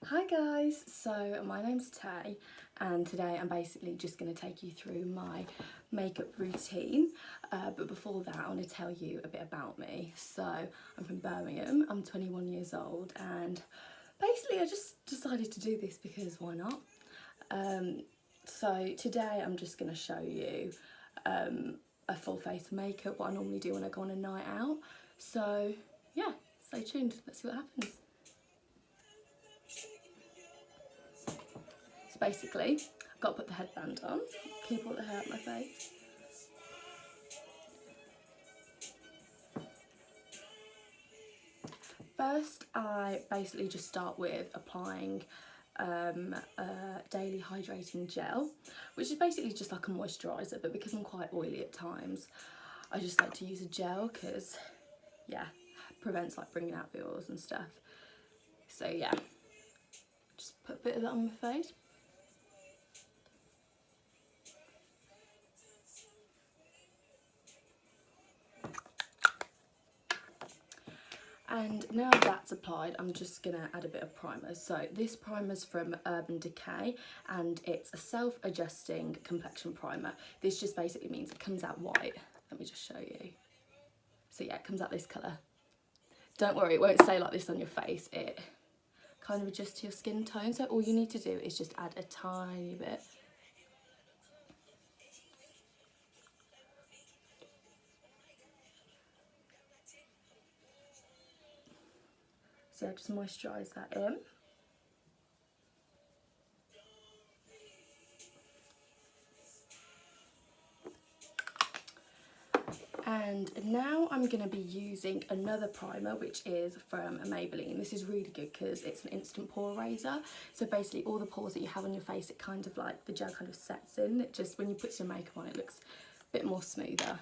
Hi guys, so my name's Tay and today I'm basically just going to take you through my makeup routine, but before that I want to tell you a bit about me. So I'm from Birmingham, I'm 21 years old and basically I just decided to do this because why not? So today I'm just going to show you a full face of makeup, what I normally do when I go on a night out. So yeah, stay tuned, let's see what happens. So basically, I've got to put the headband on, keep all the hair out my face. First, I basically just start with applying a daily hydrating gel, which is basically just like a moisturiser, but because I'm quite oily at times, I just like to use a gel because, yeah, prevents like bringing out the oils and stuff. So yeah, just put a bit of that on my face. And now that's applied, I'm just gonna add a bit of primer. So this primer's from Decay and it's a self-adjusting complexion primer. This just basically means it comes out white. Let me just show you. So yeah, it comes out this colour. Don't worry, it won't stay like this on your face. It kind of adjusts to your skin tone. So all you need to do is just add a tiny bit. So just moisturise that in. And now I'm going to be using another primer, which is from Maybelline. This is really good because it's an instant pore eraser. So basically all the pores that you have on your face, it kind of like, the gel kind of sets in. It just, when you put some makeup on, it looks a bit more smoother.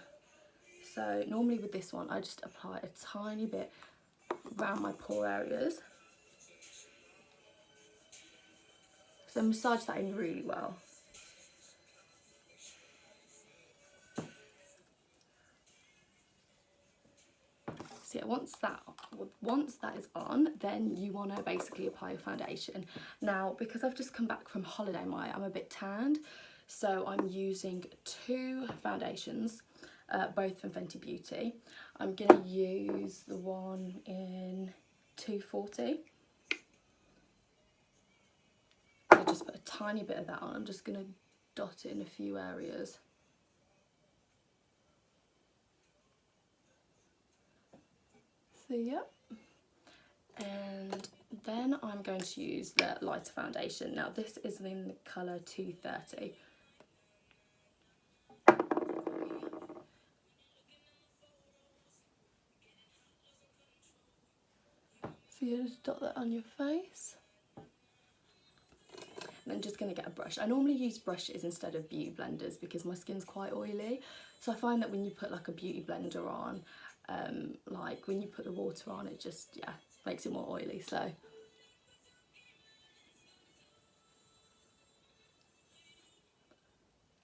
So normally with this one, I just apply a tiny bit around my pore areas. So massage that in really well. So yeah, once that is on, then you want to basically apply your foundation. Now, because I've just come back from holiday, I'm a bit tanned, so I'm using two foundations, both from Fenty Beauty. I'm going to use the one in 240. I just put a tiny bit of that on. I'm just going to dot it in a few areas. So yeah, and then I'm going to use the lighter foundation. Now this is in the colour 230. So you just dot that on your face. And I'm just going to get a brush. I normally use brushes instead of beauty blenders because my skin's quite oily. So I find that when you put like a beauty blender on, like when you put the water on, it just, yeah, makes it more oily. So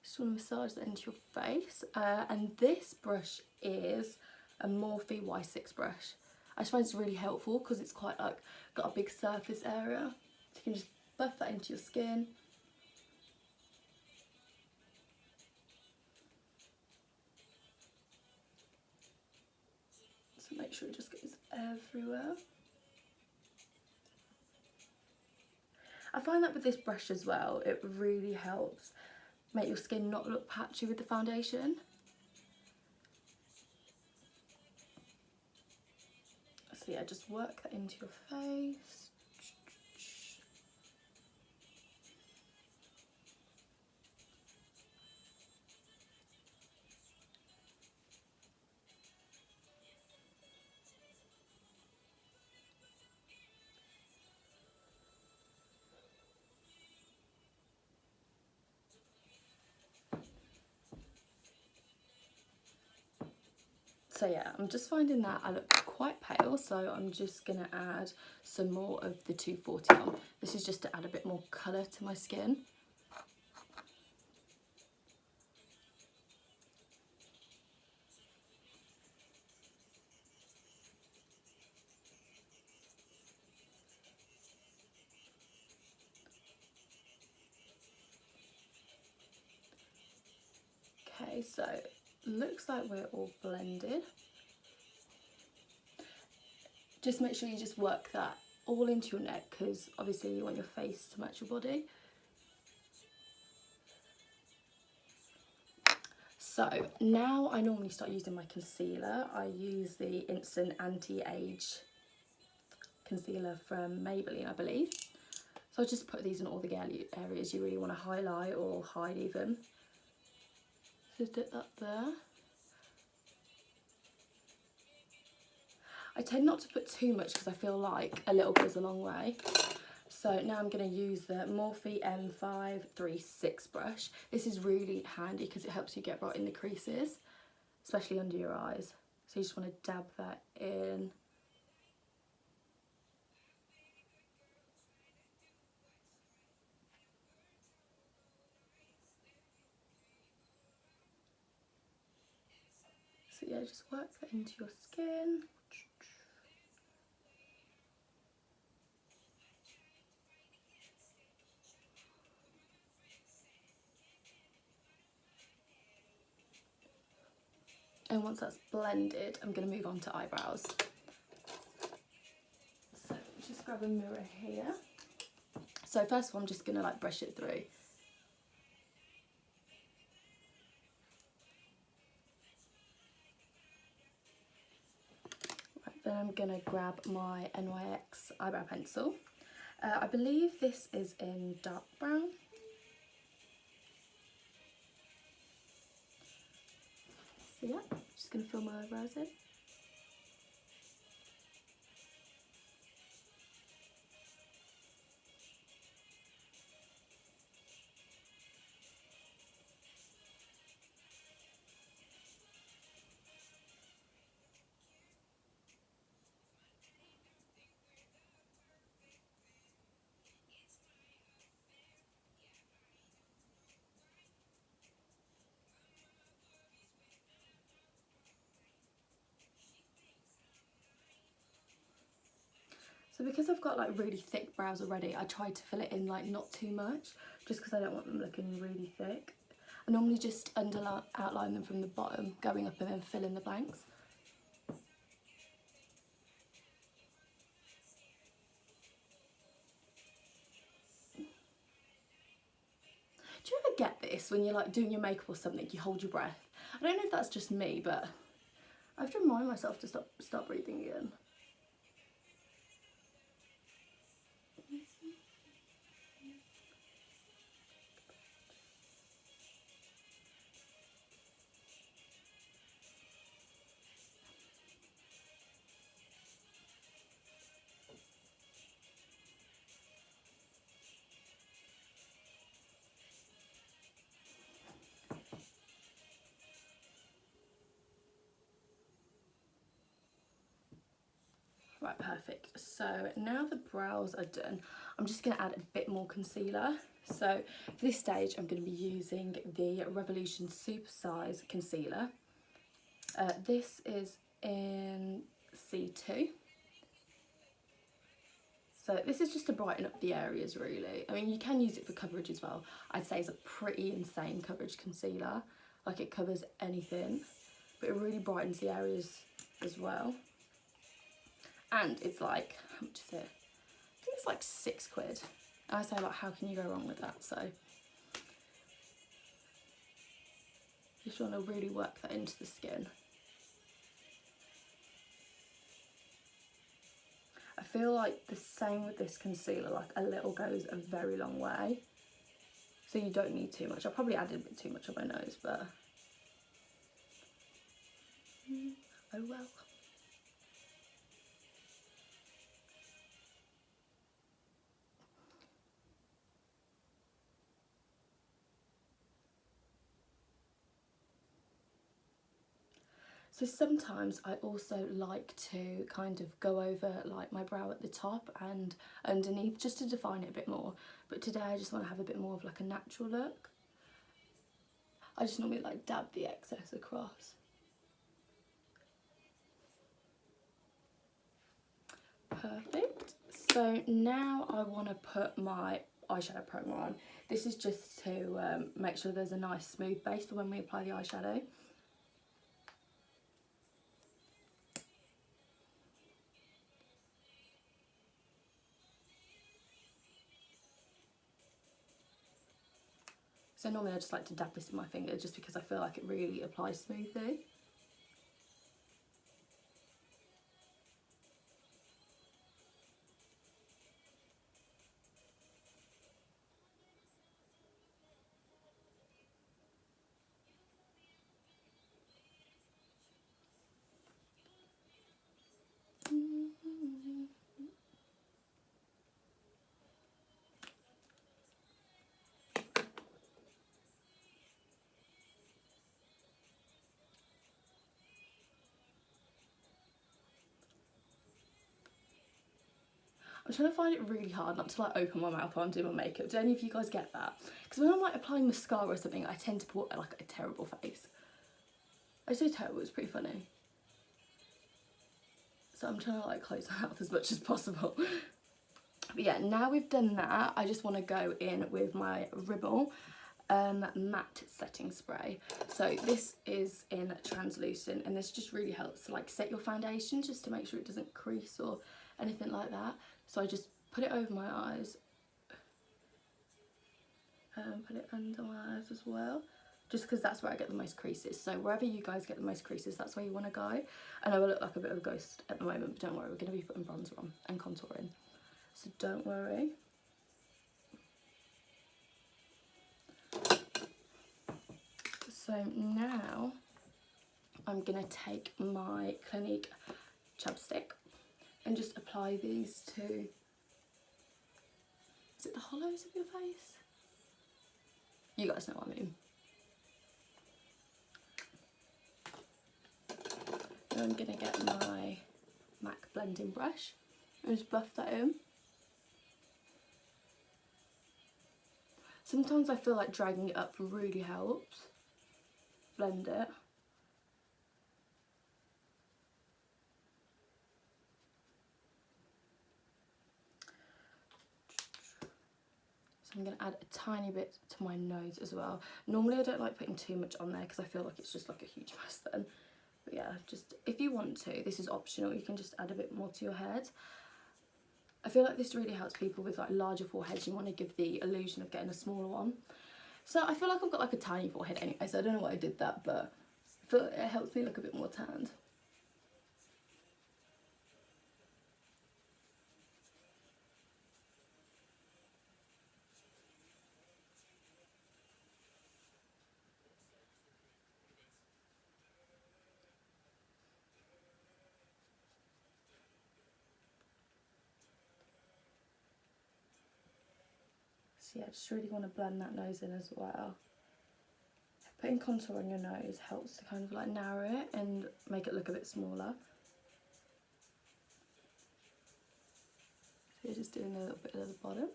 just want to massage that into your face. And this brush is a Morphe Y6 brush. I just find it's really helpful because it's quite like, got a big surface area. So you can just buff that into your skin. So make sure it just goes everywhere. I find that with this brush as well, it really helps make your skin not look patchy with the foundation. So yeah, just work that into your face. So yeah, I'm just finding that I look quite pale, so I'm just gonna add some more of the 240 on. This is just to add a bit more colour to my skin. Okay, so looks like we're all blended. Just make sure you just work that all into your neck, because obviously you want your face to match your body. So now I normally start using my concealer. I use the Instant Anti-Age concealer from Maybelline, I believe. So I'll just put these in all the areas you really want to highlight or hide even. So dip that there. I tend not to put too much because I feel like a little goes a long way. So now I'm going to use the Morphe M536 brush. This is really handy because it helps you get right in the creases, especially under your eyes. So you just want to dab that in. So yeah, just work that into your skin. And once that's blended, I'm going to move on to eyebrows. So just grab a mirror here. So first of all, I'm just going to like brush it through. Right, then I'm going to grab my NYX eyebrow pencil. I believe this is in dark brown. So yeah, just going to fill my eyebrows in. So because I've got like really thick brows already, I try to fill it in like not too much, just because I don't want them looking really thick. I normally just outline them from the bottom, going up and then fill in the blanks. Do you ever get this when you're like doing your makeup or something, you hold your breath? I don't know if that's just me, but I have to remind myself to stop breathing again. Right, perfect. So now the brows are done, I'm just going to add a bit more concealer. So for this stage, I'm going to be using the Revolution Supersize concealer. This is in C2. So this is just to brighten up the areas really. I mean, you can use it for coverage as well. I'd say it's a pretty insane coverage concealer. Like it covers anything, but it really brightens the areas as well. And it's like, how much is it? I think it's like £6. And I say, like, how can you go wrong with that? So you just want to really work that into the skin. I feel like the same with this concealer, like a little goes a very long way. So you don't need too much. I probably added a bit too much on my nose, but oh well. So sometimes I also like to kind of go over like my brow at the top and underneath just to define it a bit more. But today I just want to have a bit more of like a natural look. I just normally like dab the excess across. Perfect. So now I want to put my eyeshadow primer on. This is just to make sure there's a nice smooth base for when we apply the eyeshadow. So normally I just like to dab this in my finger just because I feel like it really applies smoothly. I'm trying to find it really hard not to like open my mouth while I'm doing my makeup. Do any of you guys get that? Because when I'm like applying mascara or something, I tend to put like a terrible face. I say terrible, it's pretty funny. So I'm trying to like close my mouth as much as possible. But yeah, now we've done that, I just want to go in with my Rimmle matte setting spray. So this is in translucent, and this just really helps to like set your foundation just to make sure it doesn't crease or anything like that. So I just put it over my eyes and put it under my eyes as well, just because that's where I get the most creases. So wherever you guys get the most creases, that's where you want to go. And I will look like a bit of a ghost at the moment, but don't worry, we're going to be putting bronzer on and contouring, so don't worry. So now I'm going to take my Clinique chapstick and just apply these to, is it the hollows of your face? You guys know what I mean. Then I'm going to get my MAC blending brush and just buff that in. Sometimes I feel like dragging it up really helps. Blend it. So I'm going to add a tiny bit to my nose as well. Normally I don't like putting too much on there because I feel like it's just like a huge mess then. But yeah, just if you want to, this is optional, you can just add a bit more to your head. I feel like this really helps people with like larger foreheads. You want to give the illusion of getting a smaller one. So I feel like I've got like a tiny forehead anyway, so I don't know why I did that, but I feel like it helps me look a bit more tanned. So yeah, just really want to blend that nose in as well. Putting contour on your nose helps to kind of like narrow it and make it look a bit smaller. So you're just doing a little bit at the bottom.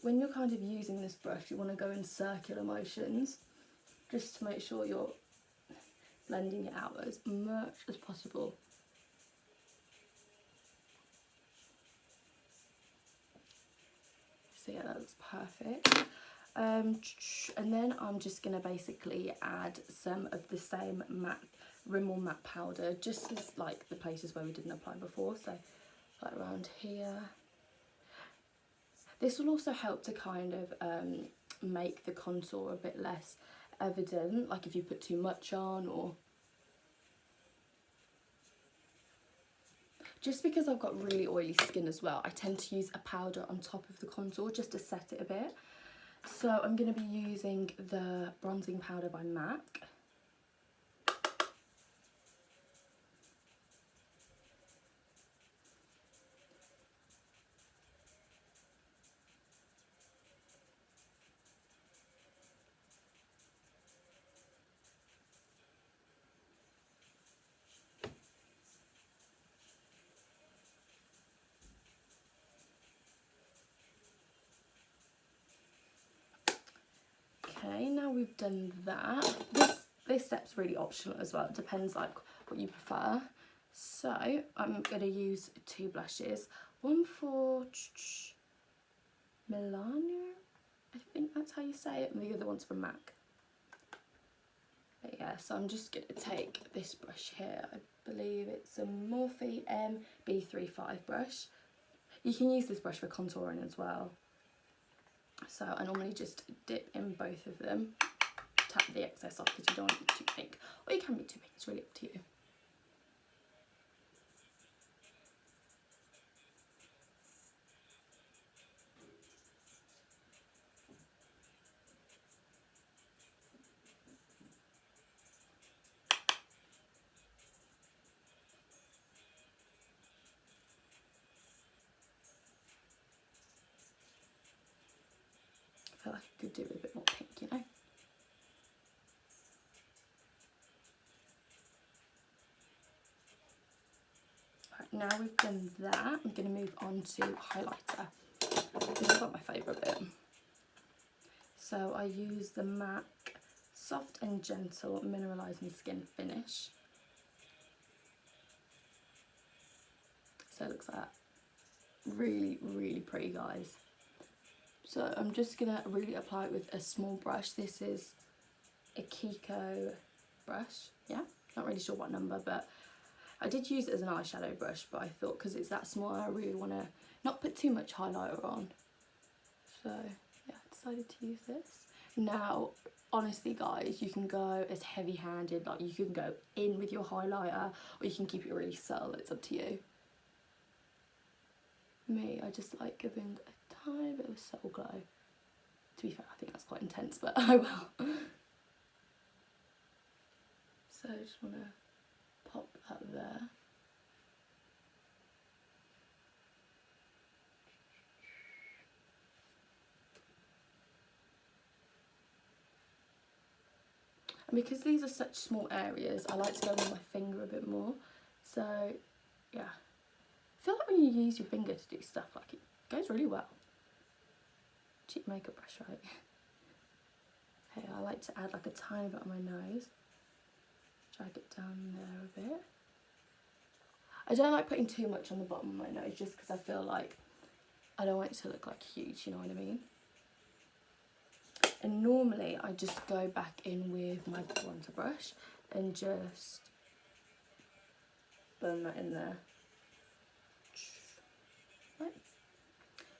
When you're kind of using this brush, you want to go in circular motions just to make sure you're blending it out as much as possible. So yeah, that looks perfect. And then I'm just going to basically add some of the same matte Rimmle matte powder, just as like the places where we didn't apply before, so like around here. This will also help to kind of make the contour a bit less evident, like if you put too much on, or just because I've got really oily skin as well, I tend to use a powder on top of the contour just to set it a bit. So I'm going to be using the bronzing powder by MAC. Okay, now we've done that. This step's really optional as well. It depends like what you prefer. So I'm going to use two blushes. One for Milani, I think that's how you say it, and the other one's from MAC. But yeah, so I'm just going to take this brush here. I believe it's a Morphe MB35 brush. You can use this brush for contouring as well. So I normally just dip in both of them, tap the excess off because you don't want it too pink. Or you can be too pink, it's really up to you. I feel like I could do with a bit more pink, you know. Right, now we've done that, I'm going to move on to highlighter. This is like my favourite bit. So I use the MAC Soft and Gentle Mineralize and Skinfinish. So it looks like that. Really, really pretty, guys. So I'm just going to really apply it with a small brush. This is a Kiko brush. Yeah, not really sure what number, but I did use it as an eyeshadow brush, but I thought because it's that small, I really want to not put too much highlighter on. So yeah, I decided to use this. Now, honestly guys, you can go as heavy-handed, like you can go in with your highlighter, or you can keep it really subtle, it's up to you. Me, I just like giving a tiny bit of subtle glow. To be fair, I think that's quite intense, but I will. So I just want to pop that there. And because these are such small areas, I like to go with my finger a bit more. So yeah, I feel like when you use your finger to do stuff, like it goes really well. Cheap makeup brush, right? Okay, I like to add like a tiny bit on my nose. Drag it down there a bit. I don't like putting too much on the bottom of my nose just because I feel like I don't want it to look like huge, you know what I mean? And normally I just go back in with my bronzer brush and just burn that in there. Right.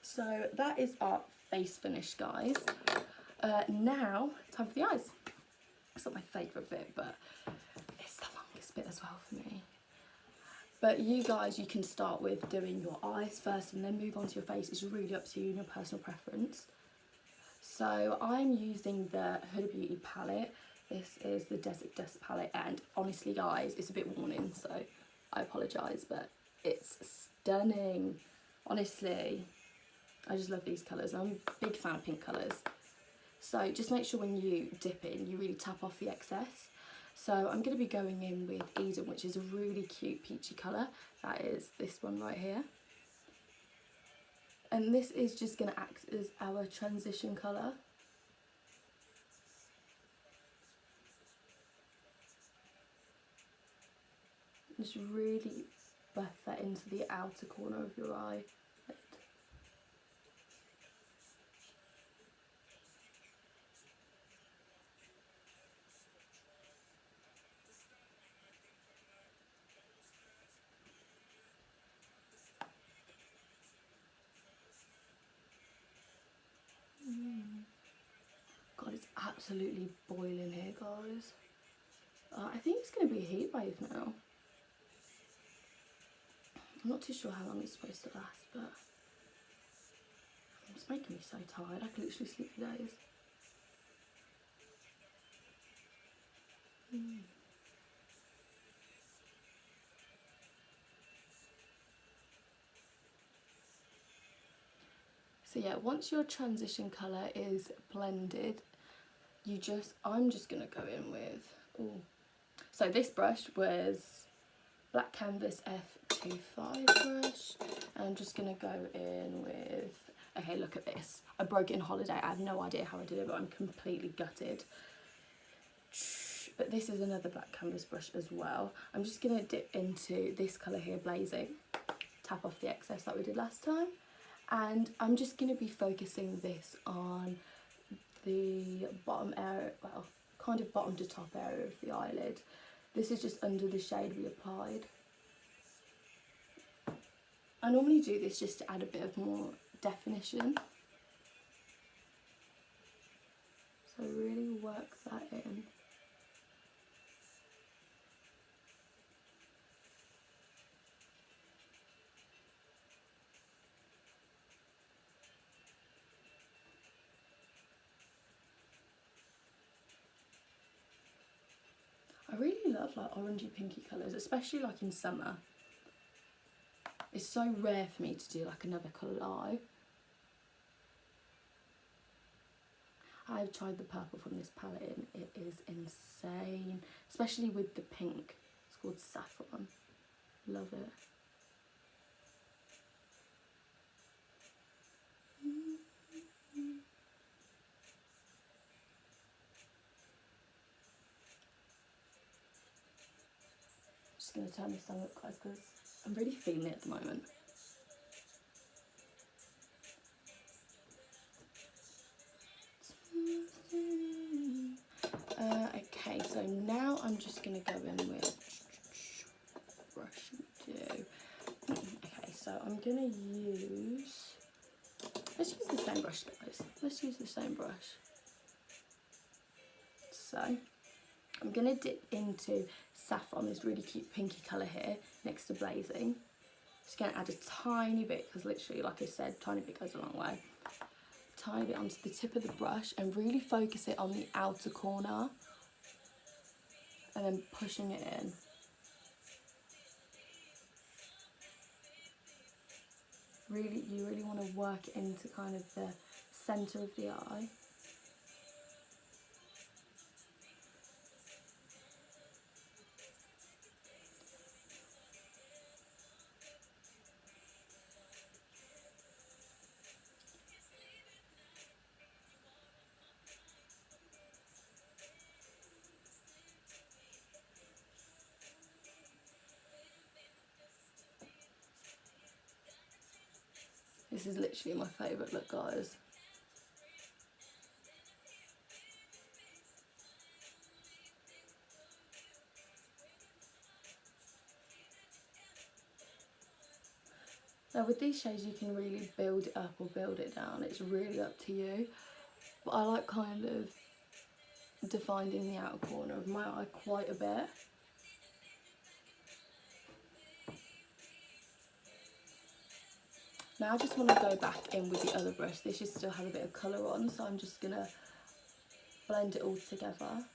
So that is our face finish, guys. Now, time for the eyes. It's not my favourite bit, but it's the longest bit as well for me. But you guys, you can start with doing your eyes first and then move on to your face. It's really up to you and your personal preference. So I'm using the Huda Beauty palette. This is the Desert Dust palette, and honestly guys, it's a bit worn in, so I apologise, but it's stunning. Honestly, I just love these colours. I'm a big fan of pink colours. So just make sure when you dip in, you really tap off the excess. So I'm going to be going in with Eden, which is a really cute peachy colour. That is this one right here. And this is just going to act as our transition colour. Just really buff that into the outer corner of your eye. God, it's absolutely boiling here, guys. I think it's going to be a heat wave now. I'm not too sure how long it's supposed to last, but it's making me so tired. I could literally sleep for days. So yeah, once your transition colour is blended, I'm just going to go in with, so this brush was Black Canvas F25 brush, and I'm just going to go in with, okay, look at this. I broke it in holiday. I have no idea how I did it, but I'm completely gutted. But this is another Black Canvas brush as well. I'm just going to dip into this colour here, Blazing. Tap off the excess like we did last time. And I'm just going to be focusing this on the bottom area, well, kind of bottom to top area of the eyelid. This is just under the shade we applied. I normally do this just to add a bit of more definition. So really work that in. I really love like orangey pinky colours, especially like in summer. It's so rare for me to do like another coloured eye. I've tried the purple from this palette and it is insane, especially with the pink. It's called Saffron. Love it. Just going to turn this on up close because I'm really feeling it at the moment. Okay, so now I'm just going to go in with brush and do. Okay, so I'm going to use, let's use the same brush, guys. Let's use the same brush. So I'm going to dip into Saffron, this really cute pinky colour here, next to Blazing. Just going to add a tiny bit, because literally, like I said, tiny bit goes a long way. Tiny bit onto the tip of the brush and really focus it on the outer corner. And then pushing it in. Really, you really want to work into kind of the centre of the eye. This is literally my favourite look, guys. Now with these shades you can really build it up or build it down, it's really up to you. But I like kind of defining the outer corner of my eye quite a bit. Now I just want to go back in with the other brush. This should still have a bit of colour on, so I'm just going to blend it all together.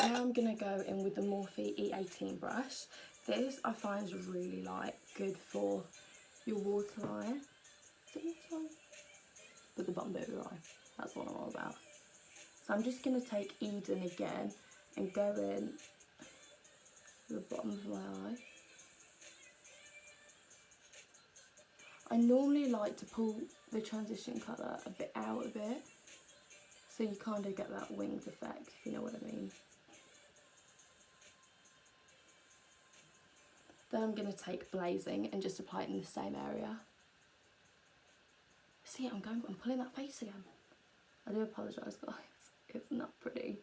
Now I'm going to go in with the Morphe E18 brush. This I find is really like good for your waterline. Is it waterline? But the bottom bit of your eye. That's what I'm all about. So I'm just going to take Eden again and go in to the bottom of my eye. I normally like to pull the transition colour a bit out a bit, so you kind of get that winged effect, if you know what I mean. Then I'm going to take Blazing and just apply it in the same area. See, I'm pulling that face again. I do apologise, guys. It's not pretty.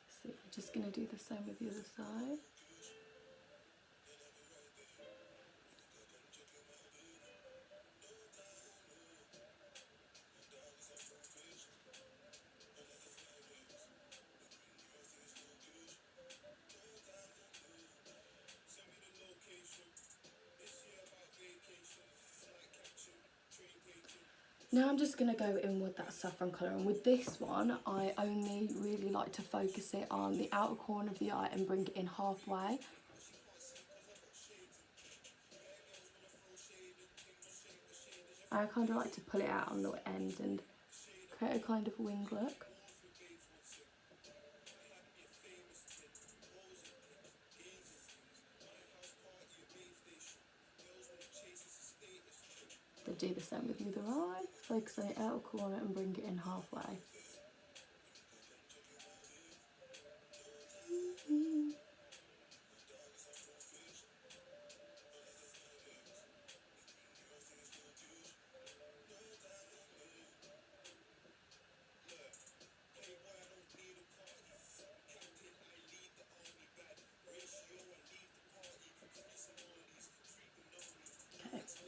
See, I'm just going to do the same with the other side. Now I'm just going to go in with that saffron colour, and with this one I only really like to focus it on the outer corner of the eye and bring it in halfway. I kind of like to pull it out on the end and create a kind of wing look. we'll do the same with the other eye. Focus on the outer corner and bring it in halfway.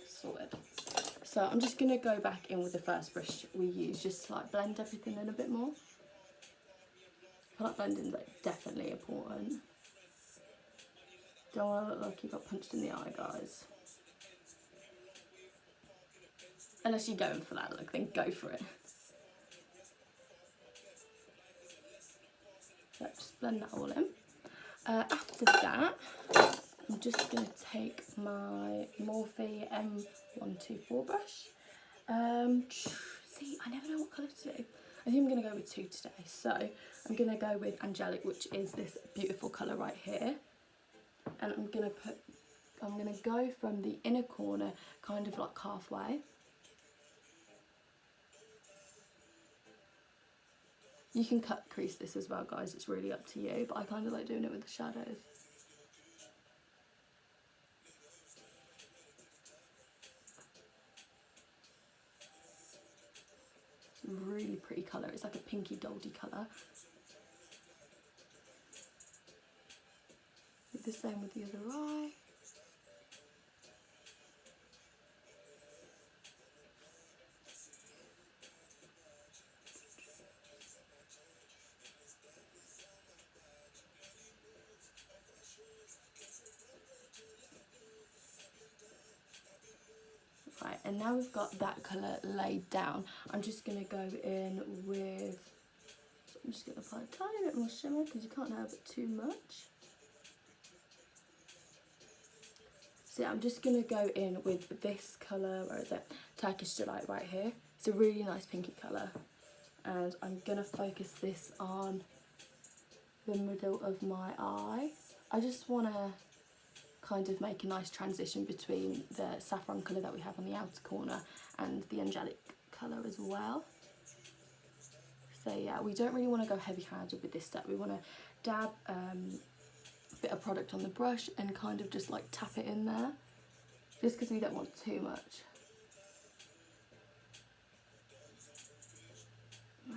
Sorted. So I'm just going to go back in with the first brush we used just to like blend everything in a bit more. I feel like blending is like definitely important. Don't want to look like you got punched in the eye, guys. Unless you're going for that look, then go for it. So just blend that all in. After that, I'm just going to take my Morphe M124 brush. See, I never know what colour to do. I think I'm going to go with two today. So I'm going to go with Angelic, which is this beautiful colour right here. And I'm going to go from the inner corner, kind of like halfway. You can cut crease this as well, guys, it's really up to you, but I kind of like doing it with the shadows. Really pretty colour. It's like a pinky goldy colour. The same with the other eye. Right, and now we've got that colour laid down, I'm just going to go in with, I'm just going to apply a tiny bit more shimmer because you can't have it too much. So yeah, I'm just going to go in with this colour, where is it? Turkish Delight right here. It's a really nice pinky colour. And I'm going to focus this on the middle of my eye. I just want to kind of make a nice transition between the saffron colour that we have on the outer corner and the angelic colour as well. So yeah, we don't really want to go heavy-handed with this step. We want to dab a bit of product on the brush and kind of just like tap it in there, just because we don't want too much. Nice.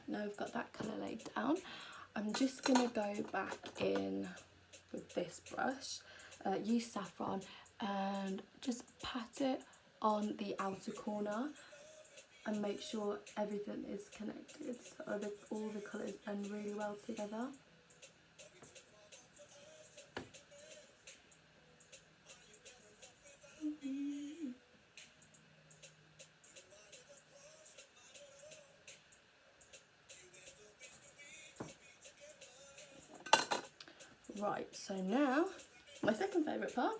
Now we've got that colour laid down, I'm just going to go back in with this brush, use saffron and just pat it on the outer corner and make sure everything is connected so that all the colours blend really well together. Right, so now my second favourite part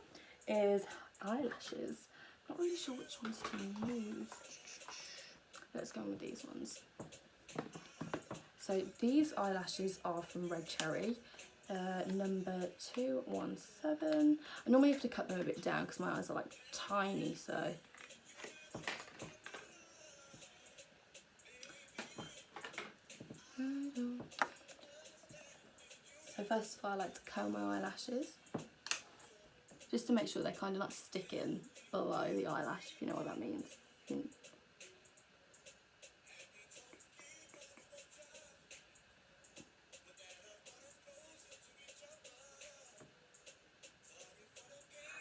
is eyelashes. Not really sure which ones to use. Let's go on with these ones. So these eyelashes are from Red Cherry, number 217. I normally have to cut them a bit down because my eyes are like tiny, so. So first of all, I like to curl my eyelashes, just to make sure they're kind of like sticking below the eyelash, if you know what that means.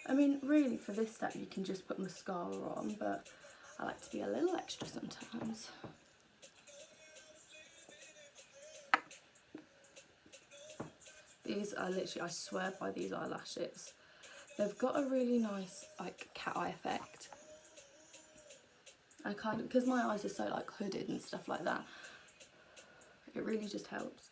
I mean, really for this step you can just put mascara on, but I like to be a little extra sometimes. These are literally, I swear by these eyelashes. They've got a really nice like cat eye effect. I kind of, because my eyes are so like hooded and stuff like that, it really just helps.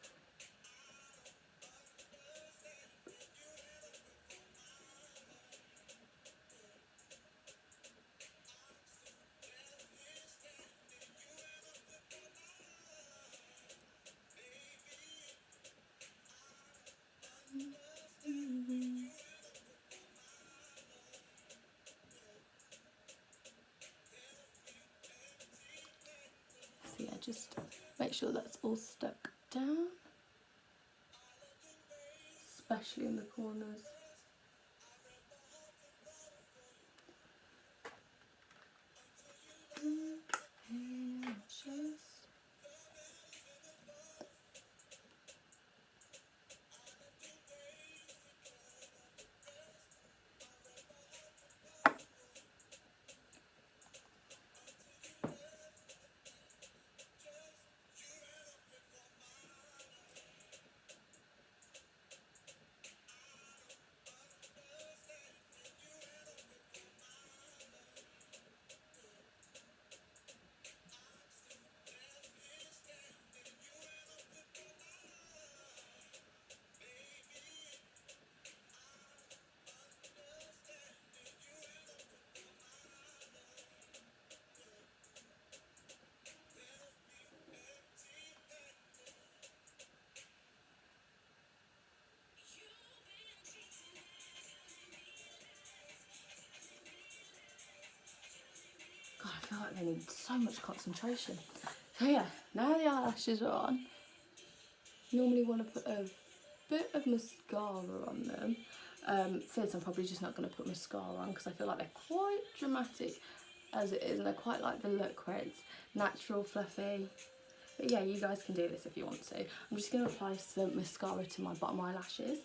just make sure that's all stuck down, especially in the corners. God, I feel like they need so much concentration. So yeah, now the eyelashes are on. Normally want to put a bit of mascara on them. For this I'm probably just not going to put mascara on because I feel like they're quite dramatic as it is, and I quite like the look where it's natural, fluffy. But yeah, you guys can do this if you want to. I'm just going to apply some mascara to my bottom eyelashes.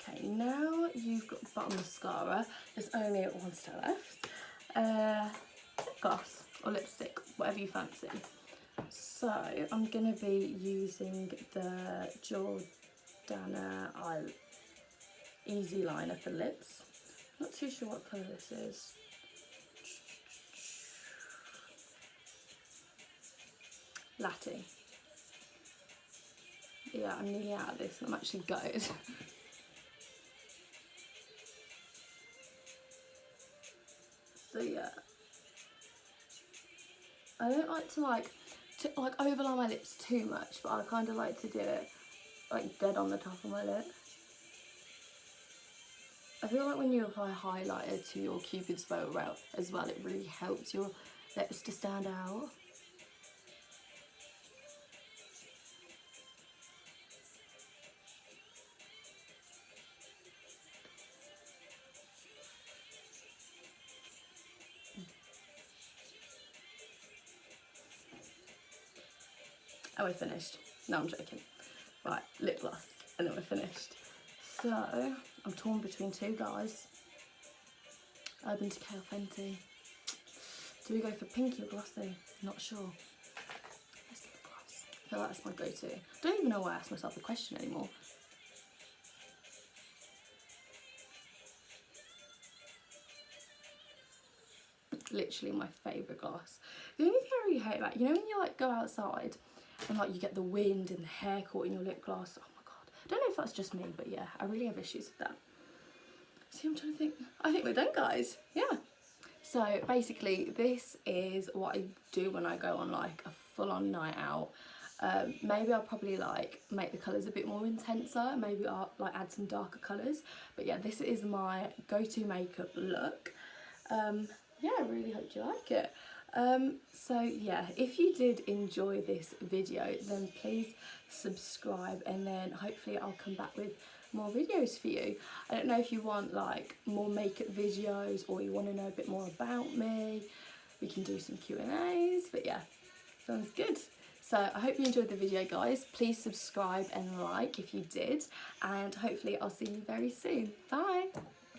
Okay, now you've got bottom mascara, there's only one step left. Lip gloss or lipstick, whatever you fancy. So I'm going to be using the Jordana Easyliner for lips. Not too sure what colour this is. Latte. Yeah, I'm nearly out of this and I'm actually gutted. So yeah, I don't like to overline my lips too much, but I kind of like to do it like dead on the top of my lip. I feel like when you apply highlighter to your Cupid's bow as well, it really helps your lips to stand out. Oh, we're finished. No, I'm joking. Right, lip gloss, and then we're finished. So, I'm torn between two guys. Urban Decay or Fenty. Do we go for pinky or glossy? Not sure. Let's get the gloss. I feel like that's my go-to. I don't even know why I asked myself the question anymore. Literally my favourite gloss. The only thing I really hate about it, you know when you like go outside and like you get the wind and the hair caught in your lip gloss? Oh my god. I don't know if that's just me, but yeah, I really have issues with that. See, I'm trying to think. I think we're done, guys. Yeah. So basically this is what I do when I go on like a full-on night out. Maybe I'll probably like make the colours a bit more intenser, maybe I'll like add some darker colours, but yeah, this is my go-to makeup look. Yeah, I really hope you like it. So yeah, if you did enjoy this video, then please subscribe, and then hopefully I'll come back with more videos for you. I don't know if you want like more makeup videos or you want to know a bit more about me. We can do some Q&As, but yeah, sounds good. So I hope you enjoyed the video, guys. Please subscribe and like if you did, and hopefully I'll see you very soon. Bye.